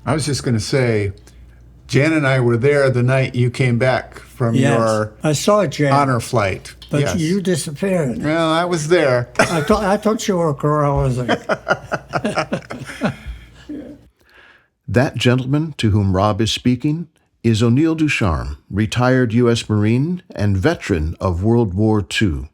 I was just going to say, Jan and I were there the night you came back from your I saw Jan, honor flight. but Yes. you disappeared. Well, I was there. I thought you were corrosive. That gentleman to whom Rob is speaking is O'Neil Ducharme, retired U.S. Marine and veteran of World War II.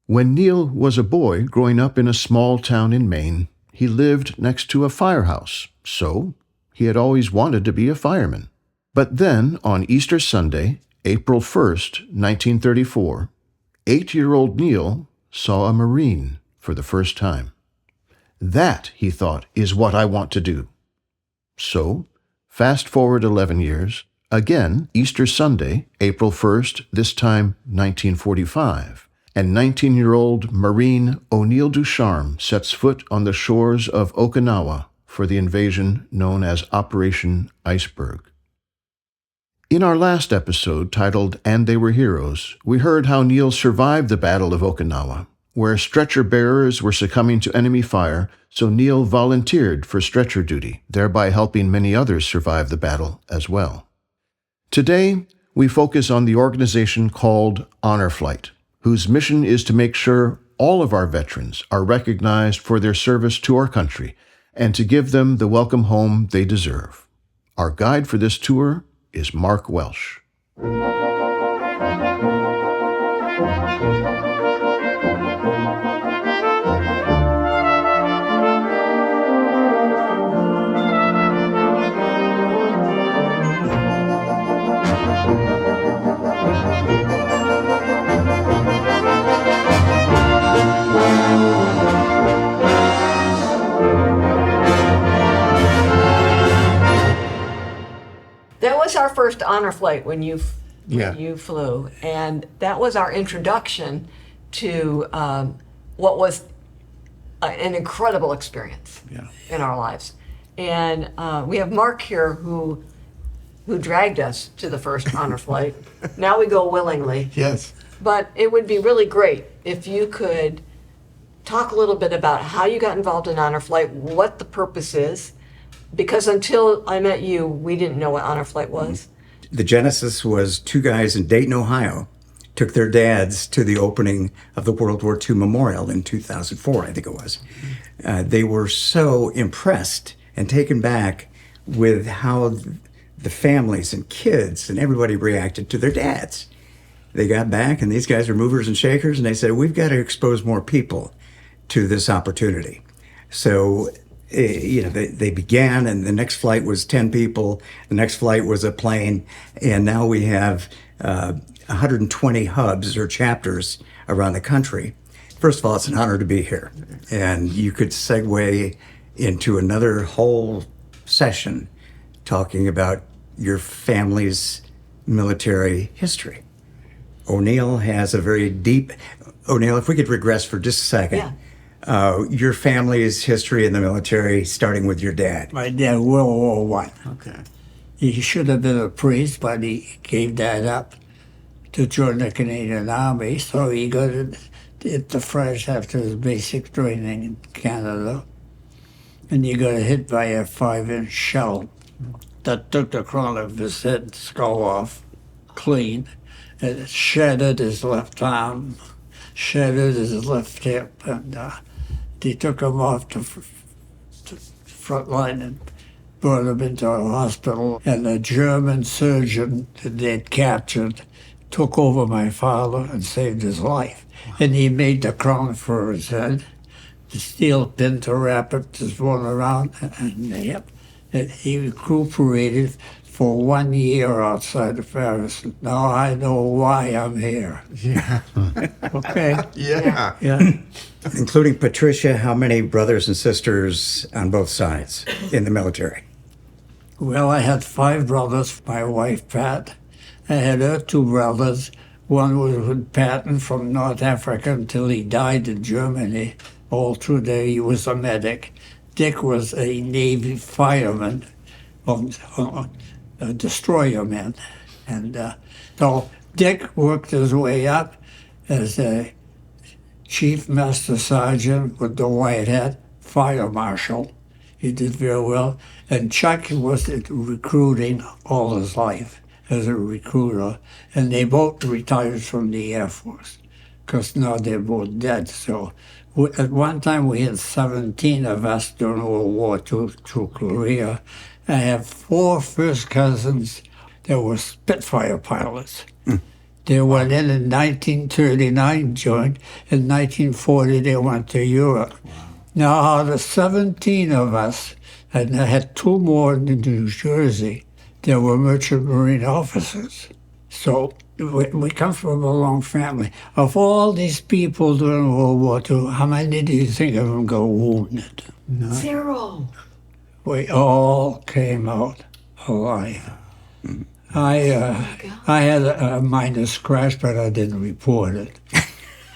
When Neil was a boy growing up in a small town in Maine, he lived next to a firehouse, so he had always wanted to be a fireman. But then, on Easter Sunday, April 1st, 1934, 8-year-old Neil saw a Marine for the first time. That, he thought, is what I want to do. So, fast forward 11 years, again, Easter Sunday, April 1st, this time 1945, and 19-year-old Marine O'Neil Ducharme sets foot on the shores of Okinawa for the invasion known as Operation Iceberg. In our last episode, titled And They Were Heroes, we heard how Neil survived the Battle of Okinawa, where stretcher bearers were succumbing to enemy fire, so Neil volunteered for stretcher duty, thereby helping many others survive the battle as well. Today, we focus on the organization called Honor Flight, whose mission is to make sure all of our veterans are recognized for their service to our country and to give them the welcome home they deserve. Our guide for this tour is Mark Welsh. That was our first honor flight when you flew, and that was our introduction to what was an incredible experience in our lives. And we have Mark here who dragged us to the first honor flight. Now we go willingly. Yes. But it would be really great if you could talk a little bit about how you got involved in honor flight, what the purpose is, because until I met you, we didn't know what honor flight was. The genesis was two guys in Dayton, Ohio, took their dads to the opening of the World War II Memorial in 2004, I think it was. They were so impressed and taken back with how the families and kids and everybody reacted to their dads. They got back, and these guys are movers and shakers, and they said, we've got to expose more people to this opportunity. So they began, and the next flight was 10 people. The next flight was a plane, and now we have 120 hubs or chapters around the country. First of all, it's an honor to be here, and you could segue into another whole session talking about your family's military history. O'Neil has a very deep... O'Neil, if we could regress for just a second. Yeah. Your family's history in the military, starting with your dad. My dad, World War I. Okay. He should have been a priest, but he gave that up to join the Canadian Army, so he got into France after his basic training in Canada. And he got hit by a 5-inch shell that took the crown of his head and skull off clean. It shattered his left arm, shattered his left hip, and they took him off to front line and brought him into a hospital. And a German surgeon that they'd captured took over my father and saved his life. And he made the crown for his head, the steel pin to wrap it, just one around, and he recuperated for 1 year outside of Paris. Now I know why I'm here. Yeah. Okay. Yeah. Yeah. Including Patricia, how many brothers and sisters on both sides in the military? Well, I had 5 brothers, my wife, Pat. I had her 2 brothers. One was with Patton from North Africa until he died in Germany. All through there, he was a medic. Dick was a Navy fireman, a destroyer man. And so Dick worked his way up as a Chief Master Sergeant with the white hat, Fire Marshal. He did very well. And Chuck was recruiting all his life as a recruiter. And they both retired from the Air Force because now they're both dead. So at one time we had 17 of us during World War II through Korea. I have 4 first cousins that were Spitfire pilots. They went in 1939, joined. In 1940, they went to Europe. Wow. Now, out of 17 of us, and I had 2 more in New Jersey, there were merchant marine officers. So we come from a long family. Of all these people during World War II, how many do you think of them go wounded? No. 0. We all came out alive. I had a minor scratch, but I didn't report it.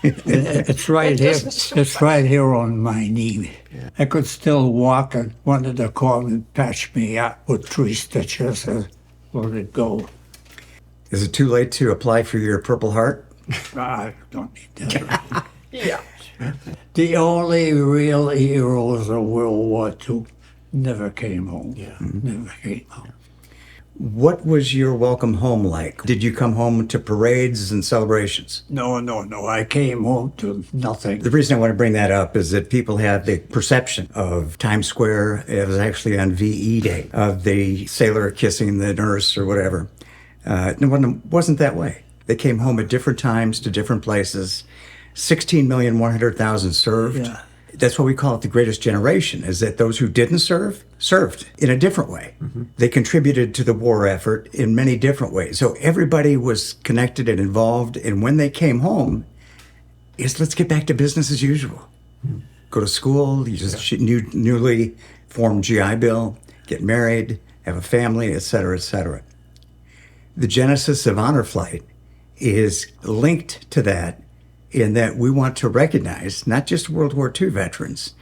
It's right here. It's right here on my knee. Yeah. I could still walk, and wanted to call and patch me up with 3 stitches and let it go. Is it too late to apply for your Purple Heart? I don't need that. Yeah. The only real heroes of World War II never came home. Yeah. Never came home. What was your welcome home like? Did you come home to parades and celebrations? No. I came home to nothing. The reason I want to bring that up is that people have the perception of Times Square. It was actually on VE Day, of the sailor kissing the nurse or whatever. It wasn't that way. They came home at different times to different places. 16,100,000 served. Yeah. That's why we call it the greatest generation, is that those who didn't serve, served in a different way. Mm-hmm. They contributed to the war effort in many different ways. So everybody was connected and involved. And when they came home, let's get back to business as usual. Mm-hmm. Go to school, you just newly formed GI Bill, get married, have a family, et cetera, et cetera. The genesis of Honor Flight is linked to that, in that we want to recognize not just World War II veterans,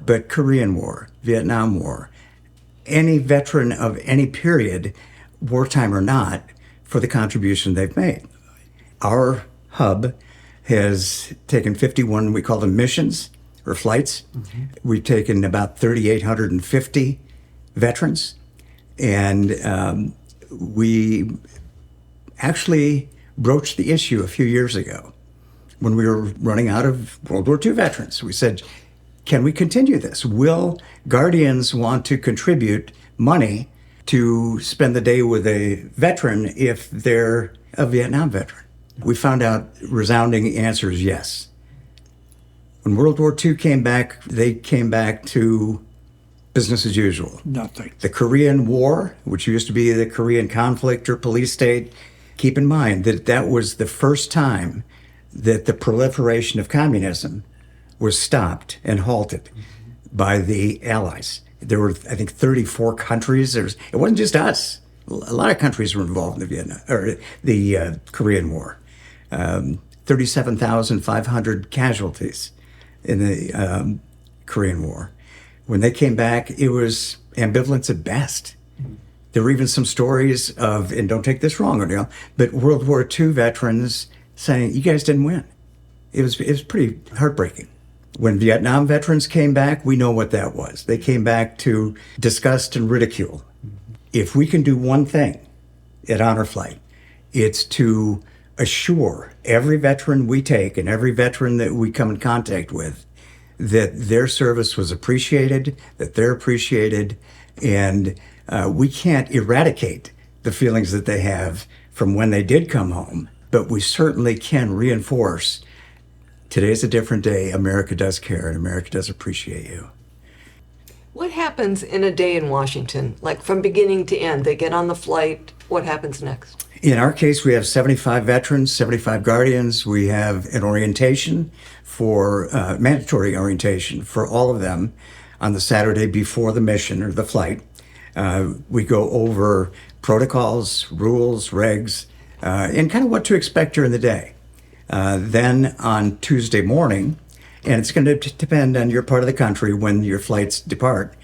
but Korean War, Vietnam War, any veteran of any period, wartime or not, for the contribution they've made. Our hub has taken 51, we call them missions or flights. Mm-hmm. We've taken about 3,850 veterans, and we actually broached the issue a few years ago when we were running out of World War II veterans. We said, can we continue this? Will Guardians want to contribute money to spend the day with a veteran if they're a Vietnam veteran? We found out resounding answers, yes. When World War II came back, they came back to business as usual. Nothing. The Korean War, which used to be the Korean conflict or police state, keep in mind that that was the first time that the proliferation of communism was stopped and halted by the Allies. There were, I think, 34 countries. It wasn't just us. A lot of countries were involved in the Korean War. 37,500 casualties in the Korean War. When they came back, it was ambivalence at best. There were even some stories of, and don't take this wrong, O'Neil, but World War II veterans saying, you guys didn't win. It was pretty heartbreaking. When Vietnam veterans came back, we know what that was. They came back to disgust and ridicule. If we can do one thing at Honor Flight, it's to assure every veteran we take and every veteran that we come in contact with that their service was appreciated, that they're appreciated, and we can't eradicate the feelings that they have from when they did come home, but we certainly can reinforce today's a different day. America does care, and America does appreciate you. What happens in a day in Washington? Like from beginning to end, they get on the flight. What happens next? In our case, we have 75 veterans, 75 guardians. We have an orientation for mandatory orientation for all of them on the Saturday before the mission or the flight. We go over protocols, rules, regs, and kind of what to expect during the day. Then on Tuesday morning, and it's going to depend on your part of the country when your flights depart,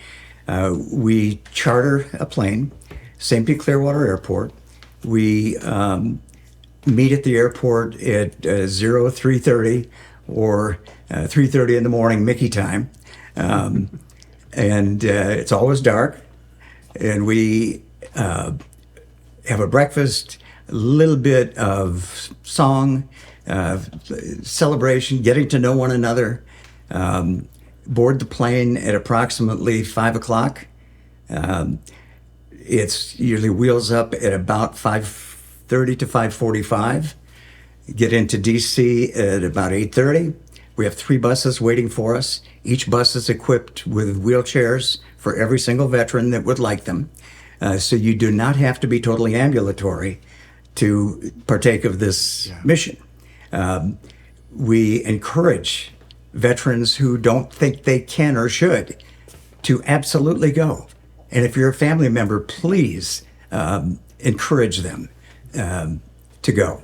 we charter a plane, St. Pete Clearwater Airport. We meet at the airport at 3:30 or 3:30 in the morning, Mickey time. and it's always dark. And we have a breakfast, a little bit of song, celebration, getting to know one another. Board the plane at approximately 5 o'clock. It's usually wheels up at about 5:30 to 5:45. Get into DC at about 8:30. We have 3 buses waiting for us. Each bus is equipped with wheelchairs for every single veteran that would like them. So you do not have to be totally ambulatory to partake of this mission. We encourage veterans who don't think they can or should to absolutely go. And if you're a family member, please encourage them to go.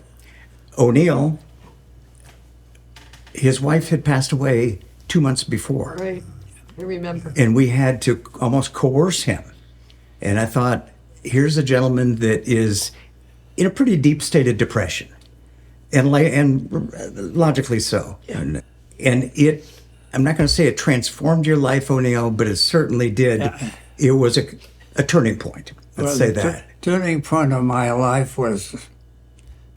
O'Neil, his wife had passed away 2 months before. Right. I remember. And we had to almost coerce him. And I thought, here's a gentleman that is in a pretty deep state of depression. And logically so. And it, I'm not going to say it transformed your life, O'Neil, but it certainly did. Yeah. It was a turning point. Let's say that. The turning point of my life was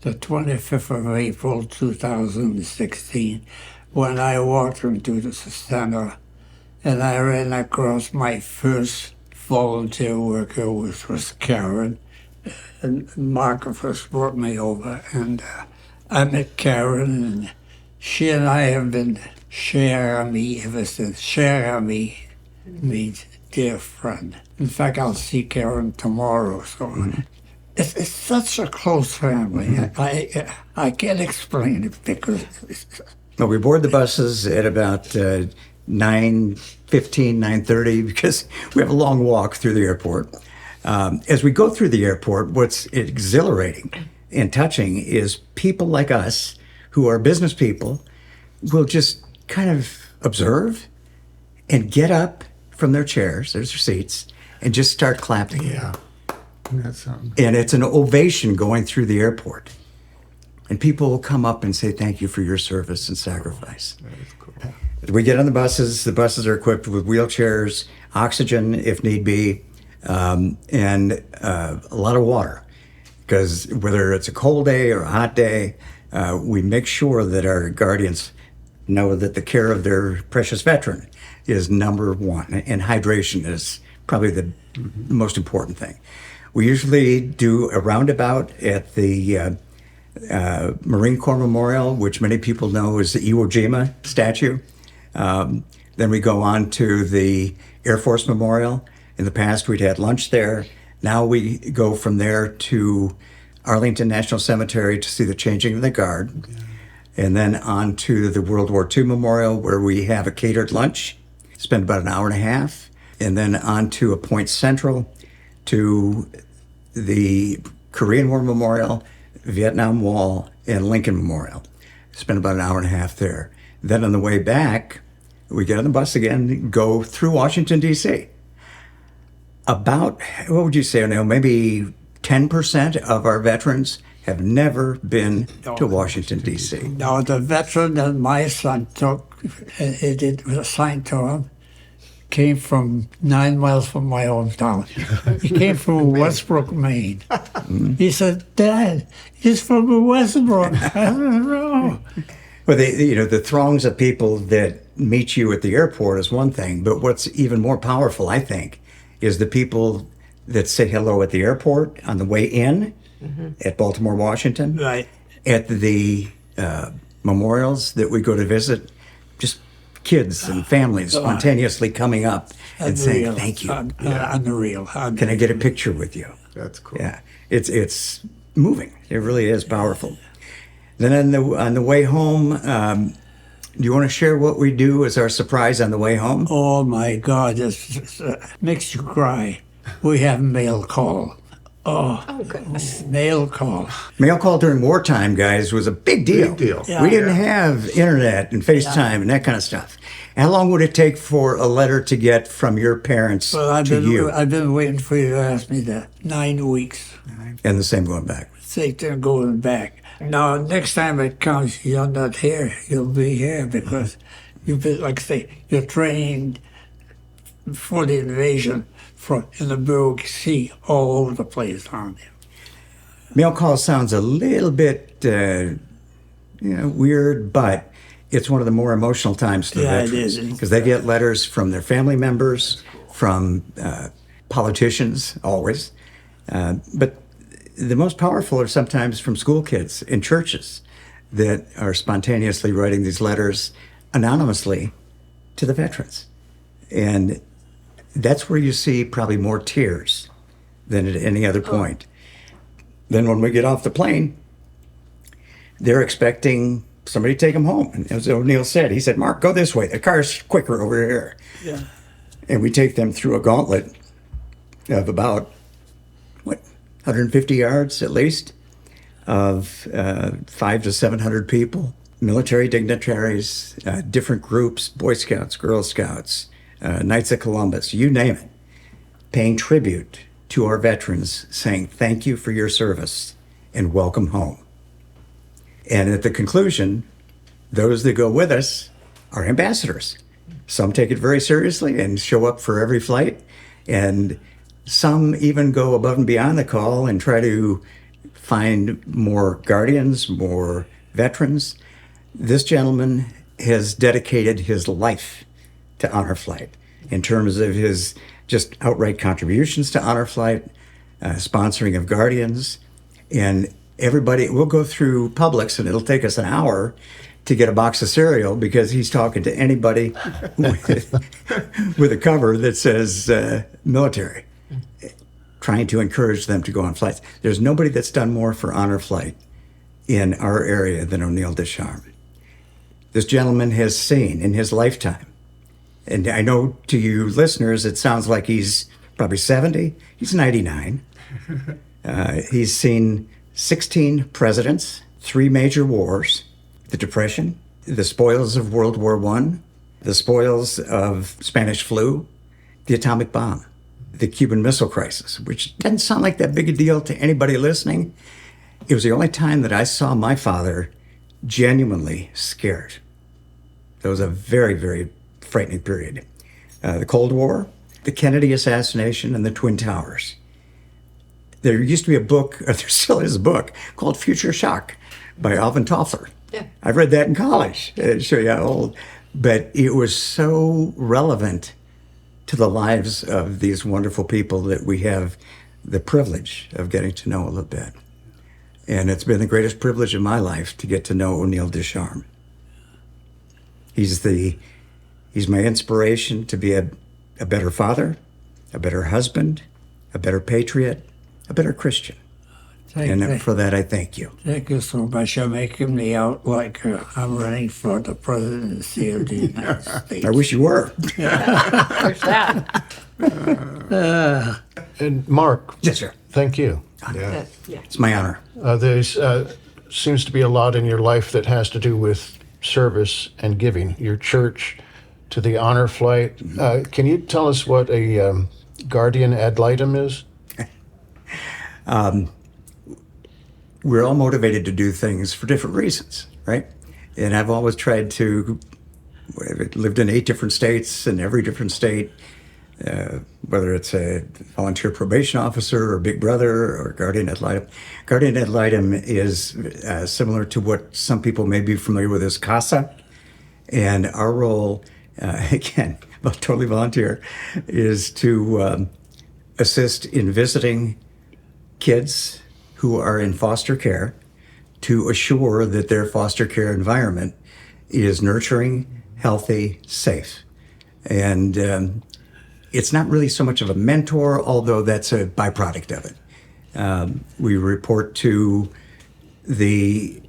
the 25th of April, 2016, when I walked into the center and I ran across my first volunteer worker, which was Karen. And Mark first brought me over, and I met Karen, and she and I have been cher amis ever since. Cher ami means dear friend. In fact, I'll see Karen tomorrow, so it's such a close family. I can't explain it because Well, we board the buses at about 9:15, 9:30, because we have a long walk through the airport. As we go through the airport, what's exhilarating and touching is people like us who are business people will just kind of observe and get up from their chairs, there's their seats, and just start clapping. Yeah. That's something. And it's an ovation going through the airport. And people will come up and say, thank you for your service and sacrifice. That is cool. We get on the buses are equipped with wheelchairs, oxygen if need be, and a lot of water. Because whether it's a cold day or a hot day, we make sure that our guardians know that the care of their precious veteran is number one, and hydration is probably the most important thing. We usually do a roundabout at the Marine Corps Memorial, which many people know is the Iwo Jima statue. Then we go on to the Air Force Memorial. In the past, we'd had lunch there. Now we go from there to Arlington National Cemetery to see the changing of the guard. And then on to the World War II Memorial, where we have a catered lunch, spend about an hour and a half. And then on to a Point Central, to the Korean War Memorial, Vietnam Wall, and Lincoln Memorial. Spend about an hour and a half there. Then on the way back, we get on the bus again, go through Washington, D.C. About, what would you say, O'Neil, maybe 10% of our veterans have never been to Washington, D.C. now the veteran that my son took, it was assigned to him, came from 9 miles from my hometown. He came from Westbrook, Maine. He said, Dad, he's from Westbrook. I don't know. Well, the throngs of people that meet you at the airport is one thing, but what's even more powerful, I think, is the people that say hello at the airport on the way in at Baltimore, Washington, Right. at the memorials that we go to visit, just kids and families spontaneously coming up and saying, thank you. Unreal. Can I get a picture with you? That's cool. Yeah, it's moving. It really is powerful. Then on the way home, do you want to share what we do as our surprise on the way home? Oh my God, this makes you cry. We have mail call. Oh, goodness. Mail call. Mail call during wartime, guys, was a big deal. Big deal. Yeah. We didn't have internet and FaceTime and that kind of stuff. How long would it take for a letter to get from your parents Well, to you? I've been waiting for you to ask me that. 9 weeks. And the same going back. Take them going back. Now, next time it comes, you're not here. You'll be here because you've been, like I say, you're trained before the invasion, in the Bering Sea, all over the place on there. Mail call sounds a little bit weird, but it's one of the more emotional times to the Yeah, it veterans, is. because they get letters from their family members, from politicians, always. But the most powerful are sometimes from school kids in churches that are spontaneously writing these letters anonymously to the veterans. And that's where you see probably more tears than at any other point. Then when we get off the plane, they're expecting somebody to take them home. And as O'Neil said, he said, "Mark, go this way. The car's quicker over here." Yeah. And we take them through a gauntlet of about, 150 yards at least, of 500 to 700 people, military dignitaries, different groups, Boy Scouts, Girl Scouts, Knights of Columbus, you name it, paying tribute to our veterans, saying thank you for your service and welcome home. And at the conclusion, those that go with us are ambassadors. Some take it very seriously and show up for every flight, and some even go above and beyond the call and try to find more guardians, more veterans. This gentleman has dedicated his life to Honor Flight in terms of his just outright contributions to Honor Flight, sponsoring of guardians, and everybody. We'll go through Publix and it'll take us an hour to get a box of cereal because he's talking to anybody with a cover that says military, trying to encourage them to go on flights. There's nobody that's done more for Honor Flight in our area than O'Neil Ducharme. This gentleman has seen in his lifetime, and I know to you listeners, it sounds like he's probably 70. He's 99. He's seen 16 presidents, 3 major wars, the Depression, the spoils of World War I, the spoils of Spanish flu, the atomic bomb, the Cuban Missile Crisis, which doesn't sound like that big a deal to anybody listening. It was the only time that I saw my father genuinely scared. That was a very, very frightening period. The Cold War, the Kennedy assassination, and the Twin Towers. There used to be a book, or there still is a book, called Future Shock by Alvin Toffler. Yeah. I read that in college, to show you how old. But it was so relevant to the lives of these wonderful people that we have the privilege of getting to know a little bit. And it's been the greatest privilege of my life to get to know O'Neil Ducharme. He's my inspiration to be a better father, a better husband, a better patriot, a better Christian. And for that, I thank you. Thank you so much. You're making me out like I'm running for the presidency of the United States. I wish you were. There's that. And Mark, Yes, sir. thank you. Yeah. Yeah. It's my honor. There's seems to be a lot in your life that has to do with service and giving. Your church to the Honor Flight. Can you tell us what a guardian ad litem is? We're all motivated to do things for different reasons, right? And I've always tried to, I've lived in 8 different states, and every different state, whether it's a volunteer probation officer or big brother or guardian ad litem. Guardian ad litem is similar to what some people may be familiar with as CASA. And our role, again, totally volunteer, is to assist in visiting kids who are in foster care to assure that their foster care environment is nurturing, healthy, safe. And it's not really so much of a mentor, although that's a byproduct of it. We report to the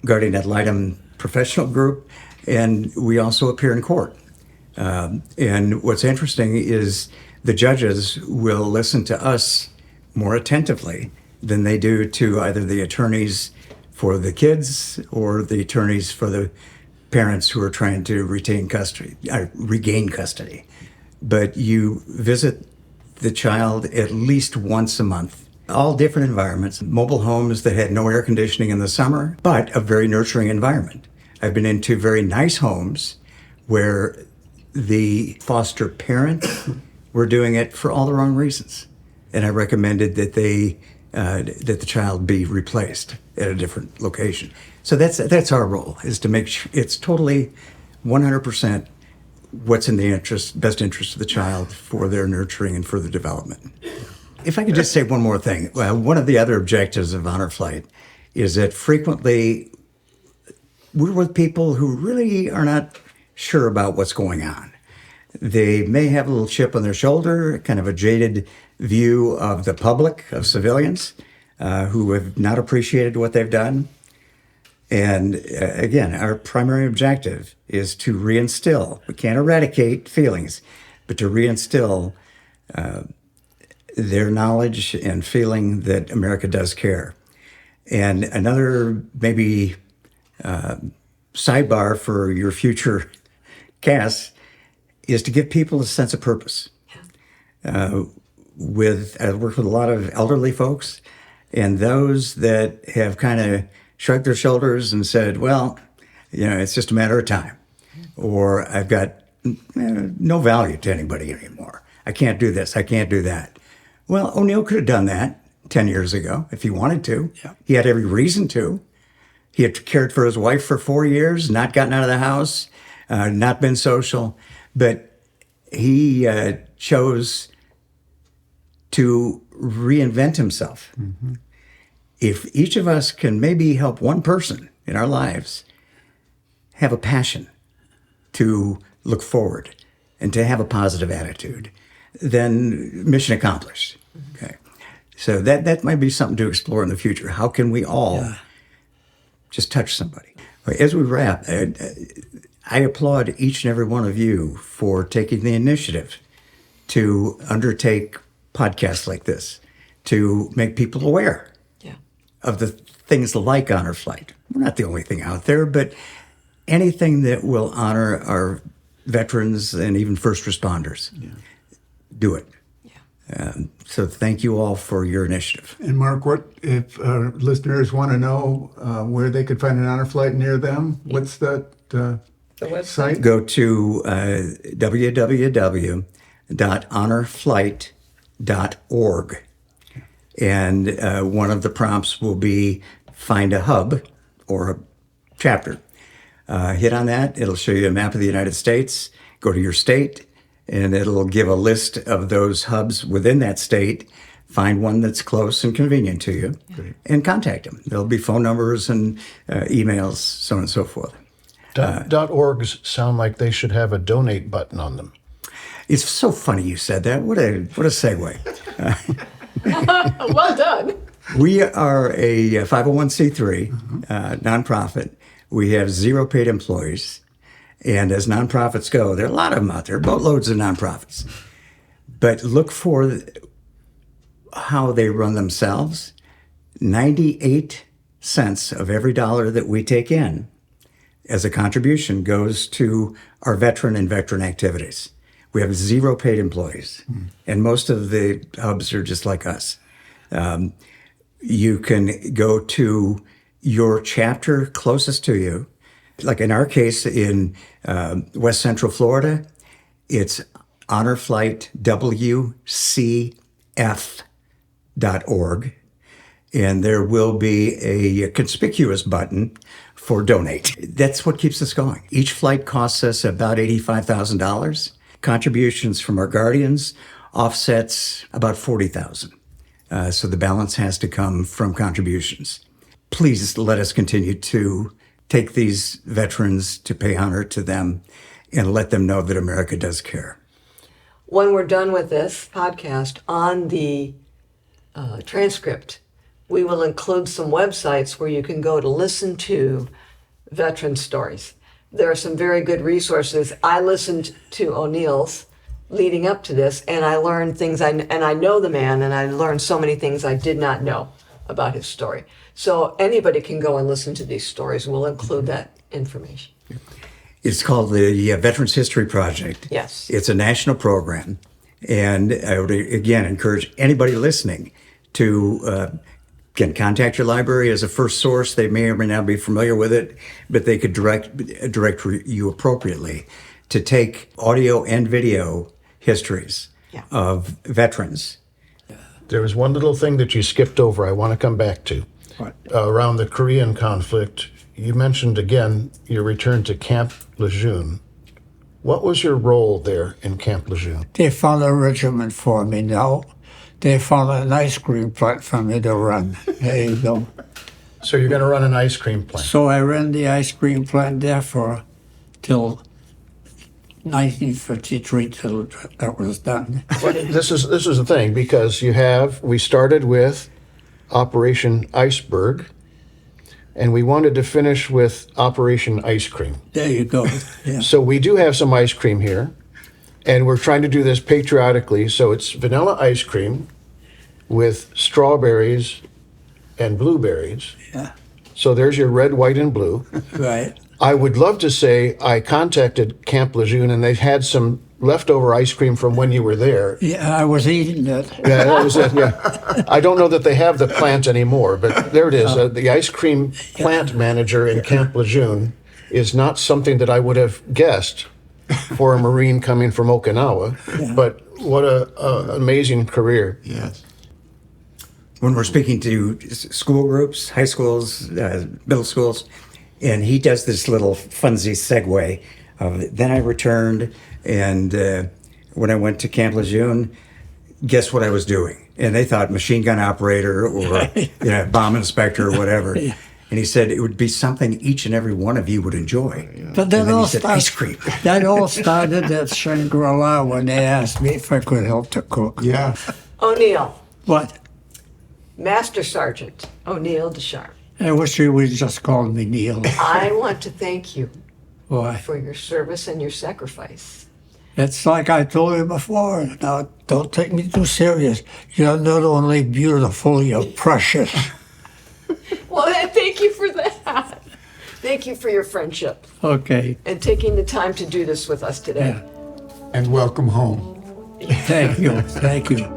Guardian Ad Litem professional group, and we also appear in court. And what's interesting is the judges will listen to us more attentively than they do to either the attorneys for the kids or the attorneys for the parents who are trying to regain custody. But you visit the child at least once a month. All different environments, mobile homes that had no air conditioning in the summer, but a very nurturing environment. I've been into very nice homes where the foster parent were doing it for all the wrong reasons. And I recommended that that the child be replaced at a different location. So that's our role, is to make sure it's totally 100% what's in the best interest of the child for their nurturing and further development. If I could just say one more thing. Well, one of the other objectives of Honor Flight is that frequently we're with people who really are not sure about what's going on. They may have a little chip on their shoulder, kind of a jaded view of the public, of civilians, who have not appreciated what they've done. And again, our primary objective is to reinstill. We can't eradicate feelings, but to reinstill their knowledge and feeling that America does care. And another maybe sidebar for your future casts is to give people a sense of purpose. I work with a lot of elderly folks, and those that have kind of shrugged their shoulders and said, well, it's just a matter of time, or I've got no value to anybody anymore. I can't do this, I can't do that. Well, O'Neil could have done that 10 years ago if he wanted to. Yeah. He had every reason to. He had cared for his wife for 4 years, not gotten out of the house, not been social, but he chose to reinvent himself. Mm-hmm. If each of us can maybe help one person in our lives have a passion to look forward and to have a positive attitude, then mission accomplished. Okay, so that might be something to explore in the future. How can we all just touch somebody? As we wrap, I applaud each and every one of you for taking the initiative to undertake podcasts like this, to make people aware of the things like Honor Flight. We're not the only thing out there, but anything that will honor our veterans and even first responders, do it. Yeah. So thank you all for your initiative. And Mark, what if our listeners want to know where they could find an Honor Flight near them? What's that the website? Go to www.honorflight.org. And one of the prompts will be find a hub or a chapter. Hit on that. It'll show you a map of the United States. Go to your state, and it'll give a list of those hubs within that state. Find one that's close and convenient to you, and contact them. There'll be phone numbers and emails, so on and so forth. .orgs sound like they should have a donate button on them. It's so funny you said that. What a segue. Well done. We are a 501c3 nonprofit. We have 0 paid employees. And as nonprofits go, there are a lot of them out there, boatloads of nonprofits. But look for how they run themselves. 98 cents of every dollar that we take in as a contribution goes to our veteran and veteran activities. We have 0 paid employees, and most of the hubs are just like us. You can go to your chapter closest to you. Like in our case in West Central Florida, it's honorflightwcf.org, and there will be a conspicuous button for donate. That's what keeps us going. Each flight costs us about $85,000. Contributions from our guardians offsets about $40,000. So the balance has to come from contributions. Please let us continue to take these veterans, to pay honor to them, and let them know that America does care. When we're done with this podcast, on the transcript, we will include some websites where you can go to listen to veteran stories. There are some very good resources. I listened to O'Neil's leading up to this, and I learned things, and I know the man, and I learned so many things I did not know about his story. So anybody can go and listen to these stories. We'll include that information. It's called the Veterans History Project. Yes. It's a national program, and I would, again, encourage anybody listening to can contact your library as a first source. They may or may not be familiar with it, but they could direct you appropriately to take audio and video histories of veterans. There was one little thing that you skipped over I want to come back to. What? Around the Korean conflict, you mentioned again your return to Camp Lejeune. What was your role there in Camp Lejeune? They found a regiment for me now. They found an ice cream plant for me to run. There you go. So you're going to run an ice cream plant. So I ran the ice cream plant there till 1953 till that was done. This is the thing, because we started with Operation Iceberg, and we wanted to finish with Operation Ice Cream. There you go. Yeah. So we do have some ice cream here, and we're trying to do this patriotically. So it's vanilla ice cream with strawberries and blueberries. Yeah. So there's your red, white, and blue. Right. I would love to say I contacted Camp Lejeune, and they had some leftover ice cream from when you were there. Yeah, I was eating it. Yeah, that was it. Yeah, I don't know that they have the plant anymore, but there it is. The ice cream plant manager in Camp Lejeune is not something that I would have guessed for a Marine coming from Okinawa. Yeah. But what a amazing career! Yes. When we're speaking to school groups, high schools, middle schools, and he does this little funsy segue of, then I returned, and when I went to Camp Lejeune, guess what I was doing? And they thought machine gun operator or bomb inspector or whatever. Yeah. And he said it would be something each and every one of you would enjoy. But that and then all he said, ice cream. That all started at Shangri-La when they asked me if I could help to cook. Yeah. O'Neil, What? Master Sergeant O'Neil Ducharme. I wish you would just call me Neil. I want to thank you Why? for your service and your sacrifice. It's like I told you before. Now, don't take me too serious. You're not only beautiful, you're precious. Well, thank you for that. Thank you for your friendship Okay. and taking the time to do this with us today. Yeah. And welcome home. Thank you. Thank you.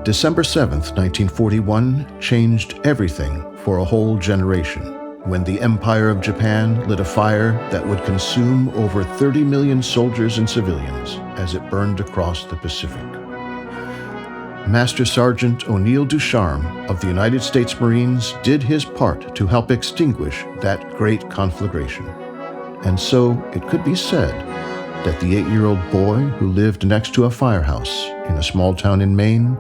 December 7th, 1941 changed everything for a whole generation when the Empire of Japan lit a fire that would consume over 30 million soldiers and civilians as it burned across the Pacific. Master Sergeant O'Neil Ducharme of the United States Marines did his part to help extinguish that great conflagration. And so it could be said that the 8-year-old boy who lived next to a firehouse in a small town in Maine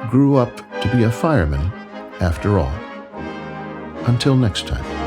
grew up to be a fireman after all. Until next time.